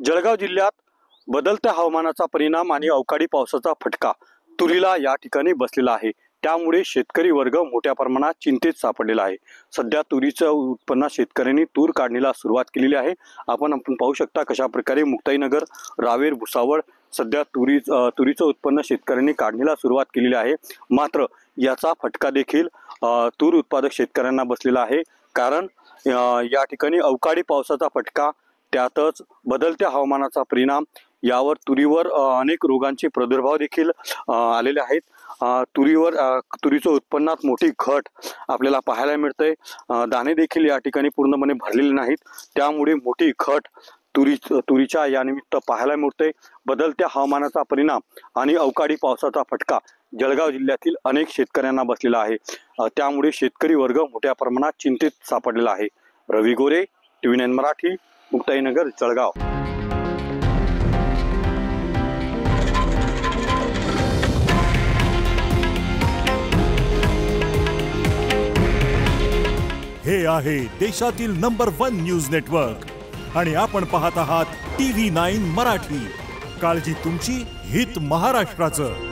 जळगाव जिल्ह्यात बदलत्या हवामानाचा परिणाम आणि अवकाळी पावसाचा फटका तुरीला या ठिकाणी बसलेला आहे। त्यामुळे शेतकरी वर्ग मोठ्या प्रमाणात चिंतेत सापडलेला आहे। सध्या तुरीचं उत्पन्न शेतकऱ्यांनी तूर काढणीला सुरुवात केलेली आहे। आपण पाहू शकता कशा प्रकारे मुक्ताईनगर, रावेर, भुसावळ सध्या तुरीचं उत्पन्न शेतकऱ्यांनी काढणीला सुरुवात केलेली आहे। मात्र याचा फटका देखील तूर उत्पादक शेतकऱ्यांना बसलेला आहे। कारण या ठिकाणी अवकाळी पावसाचा फटका, त्यातच बदलत्या हवामानाचा परिणाम, यावर तुरीवर अनेक रोगांचे प्रादुर्भाव देखील आलेले आहेत। तुरीचं उत्पन्नात मोठी घट आपल्याला पाहायला मिळते। दाणे देखील या ठिकाणी पूर्णपणे भरलेले नाहीत, त्यामुळे मोठी घट तुरीच्या या निमित्त पाहायला मिळते। बदलत्या हवामानाचा परिणाम आणि अवकाळी पावसाचा फटका जळगाव जिल्ह्यातील अनेक शेतकऱ्यांना बसलेला आहे। त्यामुळे शेतकरी वर्ग मोठ्या प्रमाणात चिंतेत सापडलेला आहे। रवी गोरे, TV9 मराठी, मुक्ताईनगर, जळगाव। हे आहे देशातील नंबर 1 न्यूज नेटवर्क आणि आपण पाहत आहात TV9 मराठी। काळजी तुमची, हित महाराष्ट्राचं।